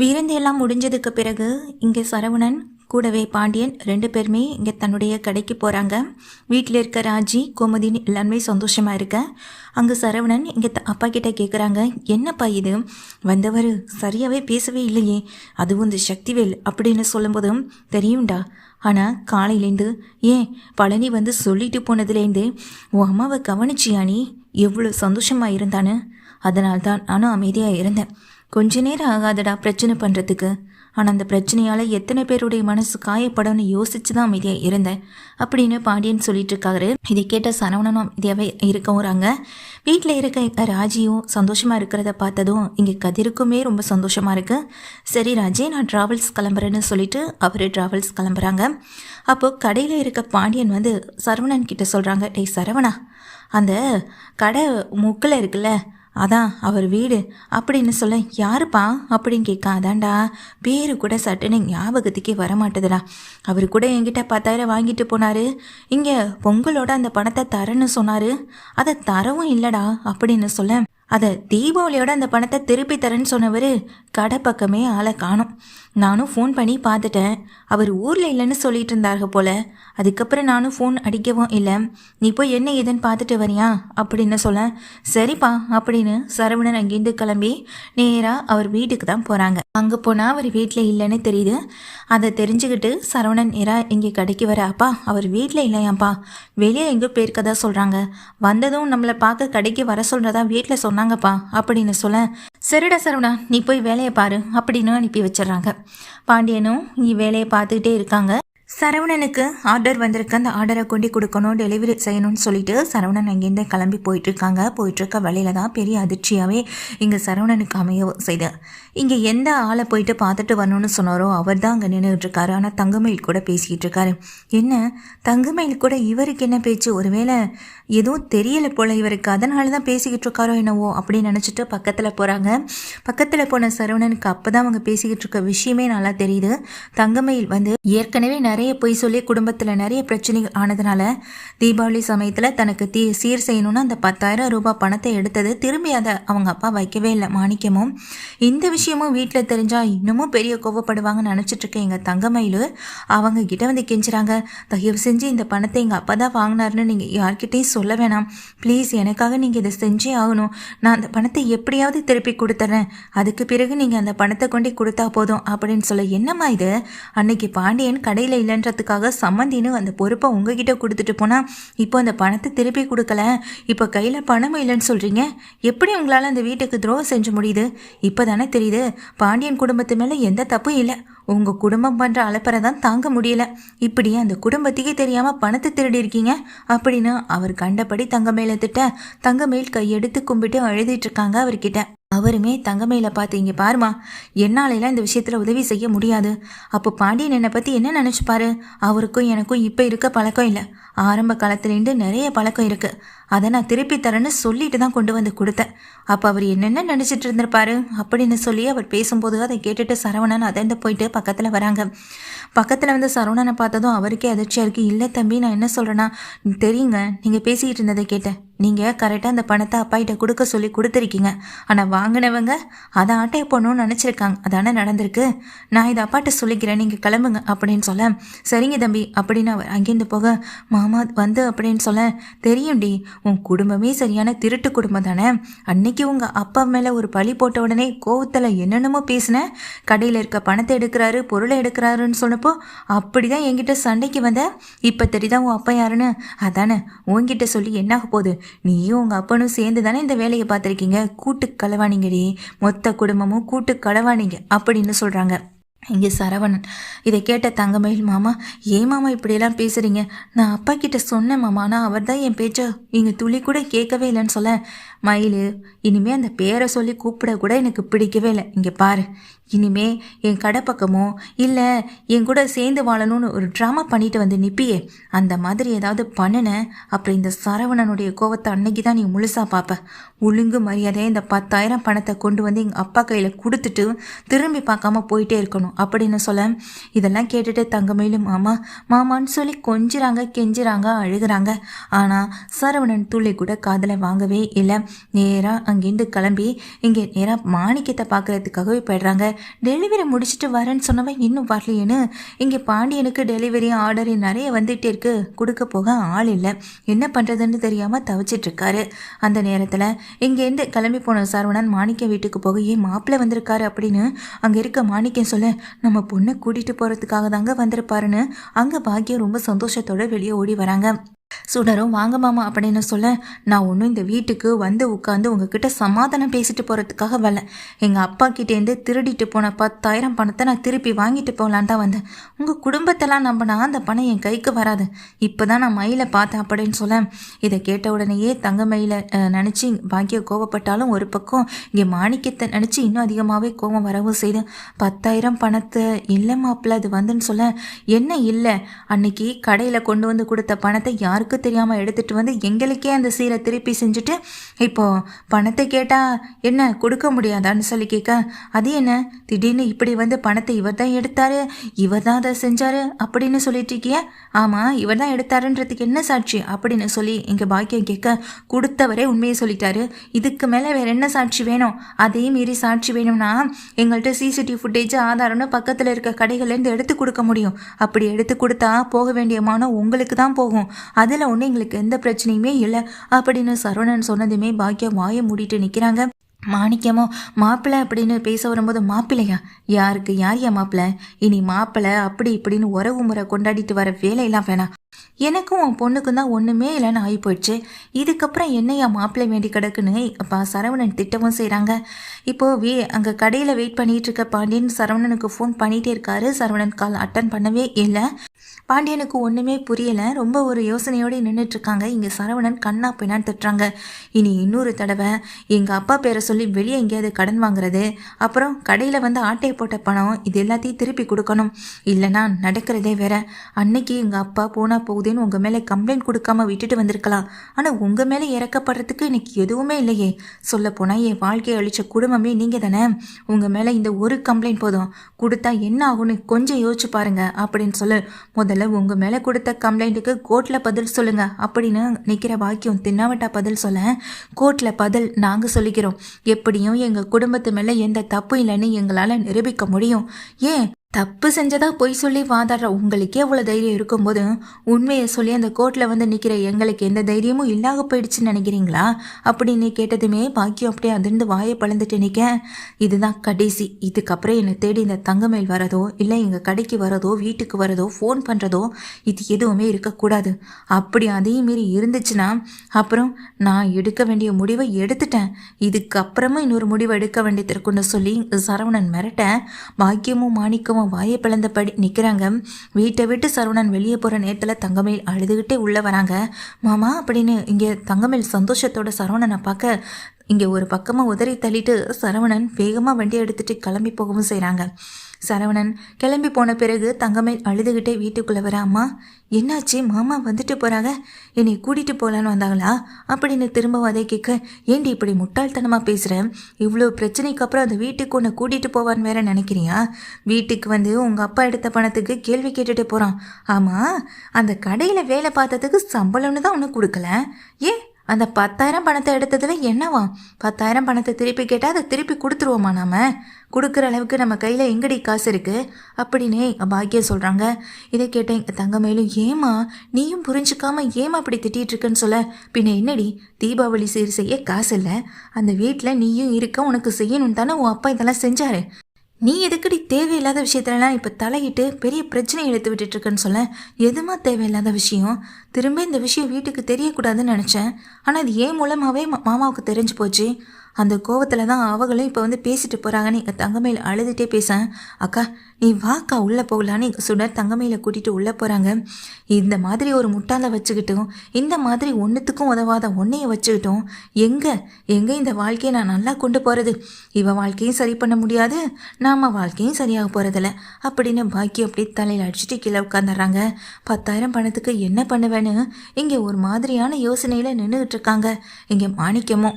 விருந்தெல்லாம் முடிஞ்சதுக்கு பிறகு இங்கே சரவணன் கூடவே பாண்டியன் 2 பேருமே இங்கே தன்னுடைய கடைக்கு போகிறாங்க. வீட்டில் இருக்க ராஜி கோமதின்னு எல்லாருமே சந்தோஷமாக இருக்க. அங்கே சரவணன் இங்கே அப்பா கிட்டே கேட்குறாங்க, என்னப்பா இது, வந்தவர் சரியாகவே பேசவே இல்லையே, அதுவும் இந்த சக்திவேல் அப்படின்னு சொல்லும்போதும் தெரியும்டா. ஆனால் காலையிலேருந்து ஏன் பழனி வந்து சொல்லிட்டு போனதுலேருந்து உன் அம்மாவை கவனிச்சியா நீ எவ்வளோ சந்தோஷமாக இருந்தான்னு? அதனால்தான் நானும் அமைதியாக இருந்தேன். கொஞ்ச நேரம் ஆகாதடா பிரச்சனை பண்ணுறதுக்கு. ஆனால் அந்த பிரச்சனையால் எத்தனை பேருடைய மனசு காயப்படணும்னு யோசிச்சு தான் அமைதியாக இருந்தேன் அப்படின்னு பாண்டியன் சொல்லிட்டு இருக்காரு. இதை கேட்ட சரவணனும் அமைதியாகவே இருக்கவுறாங்க. வீட்டில் இருக்க ராஜியும் சந்தோஷமாக இருக்கிறத பார்த்ததும் இங்கே கதிருக்குமே ரொம்ப சந்தோஷமாக இருக்குது. சரி ராஜி, நான் ட்ராவல்ஸ் கிளம்புறேன்னு சொல்லிட்டு அவர் ட்ராவல்ஸ் கிளம்புறாங்க. அப்போது கடையில் இருக்க பாண்டியன் வந்து சரவணன் கிட்ட சொல்கிறாங்க, டேய் சரவணா, அந்த கடை முக்கில் இருக்குல்ல, அதான் அவர் வீடு அப்படின்னு சொல்ல, யாருப்பா அப்படின்னு கேட்க, அதான்டா பேரு கூட சட்டுன்னு ஞாபகத்துக்கே வரமாட்டதுடா, அவர் கூட என்கிட்ட 10,000 வாங்கிட்டு போனார், இங்கே பொங்கலோட அந்த பணத்தை தரேன்னு சொன்னார், அதை தரவும் இல்லைடா அப்படின்னு சொல்ல, அதை தீபாவளியோட அந்த பணத்தை திருப்பி தரேன்னு சொன்னவர் கடை பக்கமே ஆளை காணும். நானும் ஃபோன் பண்ணி பார்த்துட்டேன், அவர் ஊரில் இல்லைன்னு சொல்லிட்டு இருந்தாங்க போல். அதுக்கப்புறம் நானும் ஃபோன் அடிக்கவும் இல்லை. நீ போய் என்ன ஏதுன்னு பார்த்துட்டு வரியா அப்படின்னு சொல்ல, சரிப்பா அப்படின்னு சரவணன் அங்கேருந்து கிளம்பி நேராக அவர் வீட்டுக்கு தான் போகிறாங்க. அங்கே போனால் அவர் வீட்டில் இல்லைன்னு தெரியுது. அதை தெரிஞ்சுக்கிட்டு சரவணன் நேராக இங்கே கடைக்கு வர, அப்பா அவர் வீட்டில் இல்லையாப்பா, வெளியே எங்கேயோ போயிருக்கதா சொல்கிறாங்க, வந்ததும் நம்மளை பார்க்க கடைக்கு வர சொல்கிறதா வீட்டில் சொன்னாங்கப்பா அப்படின்னு சொல்ல, சரிடா சரவணா நீ போய் வேலையை பாரு அப்படின்னு அனுப்பி வச்சிடறாங்க. பாண்டியனும் வேலையை பார்த்துக்கிட்டே இருக்காங்க. சரவணனுக்கு ஆர்டர் வந்திருக்கு, அந்த ஆர்டரை கொண்டு கொடுக்கணும், டெலிவரி செய்யணும்னு சொல்லிட்டு சரவணன் அங்கேருந்து கிளம்பி போயிட்டுருக்காங்க. போயிட்டுருக்க வழியில தான் பெரிய அதிர்ச்சியாகவே இங்கே சரவணனுக்கு அமைய செய்து. இங்கே எந்த ஆளை போயிட்டு பார்த்துட்டு வரணும்னு சொன்னாரோ அவர் தான் அங்கே நின்றுட்டுருக்காரு. ஆனால் தங்கமயில் கூட பேசிக்கிட்டு இருக்காரு. என்ன தங்கமயில் கூட இவருக்கு என்ன பேச்சு, ஒருவேளை எதுவும் தெரியலை போல் இவருக்கு, அதனால தான் பேசிக்கிட்டு இருக்காரோ என்னவோ அப்படின்னு நினச்சிட்டு பக்கத்தில் போகிறாங்க. பக்கத்தில் போன சரவணனுக்கு அப்போ தான் அவங்க பேசிக்கிட்டு இருக்க விஷயமே நல்லா தெரியுது. தங்கமயில் வந்து ஏற்கனவே நிறைய பொய் சொல்லி குடும்பத்தில் நிறைய பிரச்சனைகள் ஆனதுனால தீபாவளி சமயத்தில் தனக்கு சீர் செய்யணும்னு அந்த 10,000 ரூபாய் பணத்தை எடுத்தது திரும்பி அதை அவங்க அப்பா வைக்கவே இல்லை. மாணிக்கமும் இந்த விஷயமும் வீட்டில் தெரிஞ்சால் இன்னமும் பெரிய கோவப்படுவாங்கன்னு நினச்சிட்டு இருக்கேன் எங்கள் தங்கமயில். அவங்க கிட்ட வந்து கெஞ்சுறாங்க, தயவு செஞ்சு இந்த பணத்தை எங்கள் அப்பா தான் வாங்கினாருன்னு நீங்கள் யார்கிட்டையும் சொல்ல வேணாம் ப்ளீஸ், எனக்காக நீங்கள் இதை செஞ்சே ஆகணும், நான் அந்த பணத்தை எப்படியாவது திருப்பி கொடுத்துட்றேன், அதுக்கு பிறகு நீங்கள் அந்த பணத்தை கொண்டு கொடுத்தா போதும் அப்படின்னு சொல்ல, என்னம்மா இது, அன்னைக்கு பாண்டியன் கடையில் இல்லைன்றதுக்காக சம்மந்தின்னு அந்த பொறுப்பை உங்ககிட்ட கொடுத்துட்டு போனால் இப்போ அந்த பணத்தை திருப்பி கொடுக்கல, இப்போ கையில் பணமும் இல்லைன்னு சொல்கிறீங்க, எப்படி உங்களால் அந்த வீட்டுக்கு துரோகம் செஞ்சு முடியுது? இப்போ தானே தெரியுது பாண்டியன் குடும்பத்து மேலே எந்த தப்பும் இல்லை, உங்கள் குடும்பம் பண்ணுற அலப்பறை தான் தாங்க முடியலை, இப்படியே அந்த குடும்பத்துக்கே தெரியாமல் பணத்தை திருடி இருக்கீங்க அப்படின்னு அவர் கண்டபடி தங்கமேல திட்ட, தங்கமேல் கையெடுத்து கும்பிட்டு அழுதிட்டு இருக்காங்க அவர்கிட்ட. அவருமே தங்கமயில பார்த்து, இங்கே பாருமா, என்னாலெல்லாம் இந்த விஷயத்தில் உதவி செய்ய முடியாது, அப்போ பாண்டியன் என்னை பற்றி என்ன நினச்சிப்பாரு, அவருக்கும் எனக்கும் இப்போ இருக்க பழக்கம் இல்லை, ஆரம்ப காலத்துலேருந்து நிறைய பழக்கம் இருக்குது, அதை நான் திருப்பி தரேன்னு சொல்லிட்டு தான் கொண்டு வந்து கொடுத்தேன், அப்போ அவர் என்னென்ன நினச்சிட்டு இருந்திருப்பாரு அப்படின்னு சொல்லி அவர் பேசும்போது அதை கேட்டுட்டு சரவணன் அதர்ந்து போயிட்டு பக்கத்தில் வராங்க. பக்கத்தில் வந்து சரவணனை பார்த்ததும் அவருக்கே அதிர்ச்சியாக இருக்குது. இல்லை தம்பி, நான் என்ன சொல்கிறேன்னா, தெரியுங்க நீங்கள் பேசிக்கிட்டு இருந்ததை கேட்டேன், நீங்கள் கரெக்டாக அந்த பணத்தை அப்பாயிட்ட கொடுக்க சொல்லி கொடுத்துருக்கீங்க, ஆனால் வாங்கினவங்க அதை ஆட்டையை போடணும்னு நினச்சிருக்காங்க, அதானே நடந்திருக்கு, நான் இதை அப்பாட்ட சொல்லிக்கிறேன், நீங்கள் கிளம்புங்க அப்படின்னு சொல்ல, சரிங்க தம்பி அப்படின்னு அவர் அங்கேருந்து போக, மாமா வந்து அப்படின்னு சொல்ல, தெரியும்டி உன் குடும்பமே சரியான திருட்டு குடும்பம் தானே, அன்னைக்கு உங்கள் அப்பா மேலே ஒரு பழி போட்ட உடனே கோவத்தில் என்னென்னமோ பேசினேன், கடையில் இருக்க பணத்தை எடுக்கிறாரு பொருளை எடுக்கிறாருன்னு சொன்னப்போ அப்படி தான் என்கிட்ட சண்டைக்கு வந்த, இப்போ தெரியுதா உன் அப்பா யாருன்னு, அதானே உன்கிட்ட சொல்லி என்னாக போகுது, நீயும் உங்கள் அப்பனும் சேர்ந்து தானே இந்த வேலையை பார்த்துருக்கீங்க, கூட்டு களவாணிங்கடி, மொத்த குடும்பமும் கூட்டு களவாணிங்க அப்படின்னு சொல்கிறாங்க. இங்கே சரவணன் இதை கேட்ட தங்கமயில், மாமா ஏன் மாமா இப்படியெல்லாம் பேசுகிறீங்க, நான் அப்பா கிட்ட சொன்னேன் மாமா, ஆனால் அவர் தான் என் பேச்சை இங்கே துளி கூட கேட்கவே இல்லைன்னு சொல்ல, மயில் இனிமேல் அந்த பேரை சொல்லி கூப்பிட கூட எனக்கு பிடிக்கவே இல்லை, இங்கே பாரு, இனிமே என் கடை பக்கமோ இல்லை என் கூட சேர்ந்து வாழணும்னு ஒரு ட்ராமா பண்ணிட்டு வந்து நிப்பியே, அந்த மாதிரி ஏதாவது பண்ணினேன் அப்புறம் இந்த சரவணனுடைய கோவத்தை அன்னைக்கு தான் நீ முழுசாக பார்ப்ப, ஒழுங்கு மரியாதையாக இந்த 10,000 பணத்தை கொண்டு வந்து எங்கள் அப்பா கையில் கொடுத்துட்டு திரும்பி பார்க்காம போயிட்டே இருக்கணும் அப்படின்னு சொல்ல, இதெல்லாம் கேட்டுட்டு தங்கமயிலும் மாமா மாமான்னு சொல்லி கொஞ்சிறாங்க கெஞ்சுறாங்க அழுகிறாங்க. ஆனால் சரவணன் துளி கூட காதலை வாங்கவே இல்லை. நேராக அங்கேருந்து கிளம்பி இங்கே நேராக மாணிக்கத்தை பார்க்குறதுக்காகவே போயிடுறாங்க. டெலிவரி முடிச்சுட்டு வரேன்னு சொன்னவன் இன்னும் வரலையேன்னு இங்கே பாண்டியனுக்கு டெலிவரி ஆர்டர் நிறைய வந்துகிட்டே இருக்கு, கொடுக்க போக ஆள் இல்லை, என்ன பண்ணுறதுன்னு தெரியாமல் தவிச்சிட்டு இருக்காரு. அந்த நேரத்தில் இங்கேருந்து கிளம்பி போன சரவணன் மாணிக்க வீட்டுக்கு போக ஏன் மாப்பிள்ளை வந்திருக்காரு அப்படின்னு அங்கே இருக்க மாணிக்கம் சொல்ல, நம்ம பொண்ணை கூட்டிகிட்டு போகிறதுக்காக தாங்க வந்திருப்பாருன்னு அங்கே பாக்கியம் ரொம்ப சந்தோஷத்தோடு வெளியே ஓடி வராங்க. சுடரும் வாங்க மாமா அப்படின்னு சொல்ல, நான் ஒன்றும் இந்த வீட்டுக்கு வந்து உட்காந்து உங்ககிட்ட சமாதானம் பேசிட்டு போகிறதுக்காக வரல. எங்கள் அப்பா கிட்டேருந்து திருடிட்டு போன 10,000 பணத்தை நான் திருப்பி வாங்கிட்டு போகலான் தான் வந்தேன். உங்கள் குடும்பத்தெல்லாம் நம்பினா அந்த பணம் என் கைக்கு வராது, இப்போ தான் நான் மயிலை பார்த்தேன் அப்படின்னு சொல்ல, இதை கேட்ட உடனேயே தங்க மயிலை நினச்சி பாக்கியம் கோவப்பட்டாலும் ஒரு பக்கம் இங்கே மாணிக்கத்தை நினச்சி இன்னும் அதிகமாகவே கோவம் வரவும் செய்து, 10,000 பணத்தை இல்லை மாப்பிள்ள அது வந்துன்னு சொல்ல, என்ன இல்லை, அன்னைக்கு கடையில் கொண்டு வந்து கொடுத்த பணத்தை யாருக்கு தெரியாமல் எடுத்துகிட்டு வந்து எங்களுக்கே அந்த சீரை திருப்பி செஞ்சுட்டு இப்போது பணத்தை கேட்டால் என்ன கொடுக்க முடியாதான்னு சொல்லி கேட்க, அது என்ன திடீர்னு இப்படி வந்து பணத்தை இவர் தான் எடுத்தாரு, இவர் தான் அதை செஞ்சாரு அப்படின்னு சொல்லிட்டு இருக்கிய, ஆமாம் இவர் தான் எடுத்தாருன்றதுக்கு என்ன சாட்சி அப்படின்னு சொல்லி இங்கே பாக்கியம் கேட்க, கொடுத்தவரே உண்மையை சொல்லிட்டாரு, இதுக்கு மேலே வேற என்ன சாட்சி வேணும், அதே மீறி சாட்சி வேணும்னா எங்கள்கிட்ட சிசிடிவி ஃபுட்டேஜ் ஆதாரம்னு பக்கத்தில் இருக்க கடைகள்லேருந்து எடுத்து கொடுக்க முடியும், அப்படி எடுத்து கொடுத்தா போக வேண்டிய மானம் உங்களுக்கு தான் போகும், அதில் ஒன்றும் எங்களுக்கு எந்த பிரச்சனையுமே இல்லை அப்படின்னு சரவணன் சொன்னதுமே பாக்கியம் வாயை மூடிட்டு நிற்கிறாங்க. மாணிக்கமோ மாப்பிள்ளை அப்படின்னு பேச வரும்போது, மாப்பிள்ளையா யாருக்கு யார் மாப்பிள்ளை, இனி மாப்பிள்ளை அப்படி இப்படின்னு உறவு முறை கொண்டாடிட்டு வர வேலையெல்லாம் வேணாம், எனக்கும் உன் பொண்ணுக்கும் தான் ஒன்றுமே இல்லைன்னு ஆகி போயிடுச்சு, இதுக்கப்புறம் என்னையா மாப்பிள்ளை வேண்டி கிடக்குன்னு அப்பா சரவணன் திட்டமும் செய்கிறாங்க. இப்போது அங்கே கடையில் வெயிட் பண்ணிகிட்டு இருக்க பாண்டியன் சரவணனுக்கு ஃபோன் பண்ணிகிட்டே இருக்காரு. சரவணன் கால் அட்டன் பண்ணவே இல்லை. பாண்டியனுக்கு ஒன்றுமே புரியலை, ரொம்ப ஒரு யோசனையோடு நின்றுட்டுருக்காங்க. இங்கே சரவணன் கண்ணா பின்னான்னு திட்டுறாங்க. இனி இன்னொரு தடவை எங்கள் அப்பா பேரை சொல்லி வெளியே எங்கேயாவது கடன் வாங்குறது, அப்புறம் கடையில் வந்து ஆட்டையை போட்ட பணம், இது எல்லாத்தையும் திருப்பி கொடுக்கணும், இல்லைனா நடக்கிறதே வேற. அன்னைக்கு எங்கள் அப்பா போனால் போகுதுன்னு உங்கள் மேலே கம்ப்ளைண்ட் கொடுக்காம விட்டுட்டு வந்திருக்கலாம், ஆனால் உங்கள் மேலே இறக்கப்படுறதுக்கு இன்னைக்கு எதுவுமே இல்லையே, சொல்லப்போனால் என் வாழ்க்கையை அழித்த குடும்பமே நீங்கள் தானே, உங்கள் மேலே இந்த ஒரு கம்ப்ளைண்ட் போதும், கொடுத்தா என்ன ஆகும்னு கொஞ்சம் யோசிச்சு பாருங்க அப்படின்னு சொல்லு, முதல்ல உங்கள் மேலே கொடுத்த கம்ப்ளைண்ட்டுக்கு கோர்ட்டில் பதில் சொல்லுங்கள் அப்படின்னு நிற்கிற பாக்கியம் தின்னாவட்டா பதில் சொல்ல, கோர்ட்டில் பதில் நாங்கள் சொல்லிக்கிறோம், எப்படியும் எங்கள் குடும்பத்து மேலே எந்த தப்பு இல்லைன்னு எங்களால் நிரூபிக்க முடியும், ஏன் தப்பு செஞ்சதா பொய் சொல்லி வாதாடுற உங்களுக்கே அவ்வளோ தைரியம் இருக்கும்போது உண்மையை சொல்லி அந்த கோர்ட்டில் வந்து நிற்கிற எங்களுக்கு எந்த தைரியமும் இல்லாத போயிடுச்சுன்னு நினைக்கிறீங்களா அப்படின்னு கேட்டதுமே பாக்கியம் அப்படியே அதிர்ந்து வாயை பழந்துட்டு நிற்க, இதுதான் கடைசி, இதுக்கப்புறம் என்னை தேடி இந்த தங்கமேல் வரதோ இல்லை எங்கள் கடைக்கு வரதோ வீட்டுக்கு வரதோ ஃபோன் பண்ணுறதோ இது எதுவுமே இருக்கக்கூடாது, அப்படி அதையும் மீறி இருந்துச்சுன்னா அப்புறம் நான் எடுக்க வேண்டிய முடிவை எடுத்துட்டேன், இதுக்கப்புறமும் இன்னொரு முடிவை எடுக்க வேண்டியது இருக்குன்னு சொல்லி சரவணன் மிரட்ட, பாக்கியமும் மாணிக்கமும் வாயை பிளந்தபடி நிற்கிறாங்க. வீட்டை விட்டு சரவணன் வெளியே போகிற நேரத்தில் தங்கமேல் அழுதுகிட்டே உள்ளே வராங்க. மாமா அப்படின்னு இங்கே தங்கமேல் சந்தோஷத்தோட சரவணனை பார்க்க இங்கே ஒரு பக்கமாக உதறி தள்ளிட்டு சரவணன் வேகமாக வண்டி எடுத்துகிட்டு கிளம்பி போகவும் செய்கிறாங்க. சரவணன் கிளம்பி போன பிறகு தங்கமேல் அழுதுகிட்டே வீட்டுக்குள்ளே வர, அம்மா என்னாச்சு, மாமா வந்துட்டு போகிறாங்க, என்னை கூட்டிகிட்டு போகலான்னு வந்தாங்களா அப்படின்னு திரும்ப அதை கேட்க, ஏண்டி இப்படி முட்டாள்தனமாக பேசுகிறேன், இவ்வளோ பிரச்சனைக்கு அப்புறம் அந்த வீட்டுக்கு உன்னை கூட்டிகிட்டு போவான்னு வேற நினைக்கிறியா, வீட்டுக்கு வந்து உங்கள் அப்பா எடுத்த பணத்துக்கு கேள்வி கேட்டுட்டு போகிறான், ஆமாம் அந்த கடையில் வேலை பார்த்ததுக்கு சம்பளம்னு தான் ஒன்று கொடுக்கல, ஏன் அந்த 10,000 பணத்தை எடுத்ததில் என்னவா, 10,000 பணத்தை திருப்பி கேட்டால் அதை திருப்பி கொடுத்துருவோமா, நாம் கொடுக்குற அளவுக்கு நம்ம கையில் எங்கடி காசு இருக்குது அப்படின்னே பாக்கியம் சொல்கிறாங்க. இதை கேட்டேன் தங்கமேலும், ஏமா நீயும் புரிஞ்சுக்காம ஏமா அப்படி திட்டிகிட்டு இருக்குன்னு சொல்ல, பின்ன என்னடி தீபாவளி சீர் செய்ய காசு இல்லை, அந்த வீட்டில் நீயும் இருக்க உனக்கு செய்யணும்னு தானே உன் அப்பா இதெல்லாம் செஞ்சாரு, நீ எதுக்கடி தேவையில்லாத விஷயத்துலலாம் இப்போ தலையிட்டு பெரிய பிரச்சனை எடுத்து விட்டுட்டு இருக்குன்னு சொல்ல, எதுமா தேவையில்லாத விஷயம், திரும்ப இந்த விஷயம் வீட்டுக்கு தெரியக்கூடாதுன்னு நினச்சேன், ஆனால் அது ஏன் மூலமாகவே மாமாவுக்கு தெரிஞ்சு போச்சு, அந்த கோவத்தில் தான் அவங்களும் இப்போ வந்து பேசிட்டு போகிறாங்கன்னு எங்கள் தங்கமேல் அழுதுகிட்டே பேசேன். அக்கா நீ வாக்கா உள்ளே போகலான்னு சுடர் தங்கமேலை கூட்டிகிட்டு உள்ளே போகிறாங்க. இந்த மாதிரி ஒரு முட்டாளை வச்சுக்கிட்டும் இந்த மாதிரி ஒன்றுத்துக்கும் உதவாத ஒன்றையை வச்சுக்கிட்டோம் எங்கே இந்த வாழ்க்கையை நான் நல்லா கொண்டு போகிறது, இவன் வாழ்க்கையும் சரி பண்ண முடியாது நாம் வாழ்க்கையும் சரியாக போகிறதில்ல அப்படின்னு பாக்கி அப்படியே தலையில் அடிச்சுட்டு கீழே உட்காந்துடுறாங்க. 10,000 பணத்துக்கு என்ன பண்ணுவேன்னு இங்கே ஒரு மாதிரியான யோசனையில் நின்றுக்கிட்டு இருக்காங்க. இங்கே மாணிக்கமும்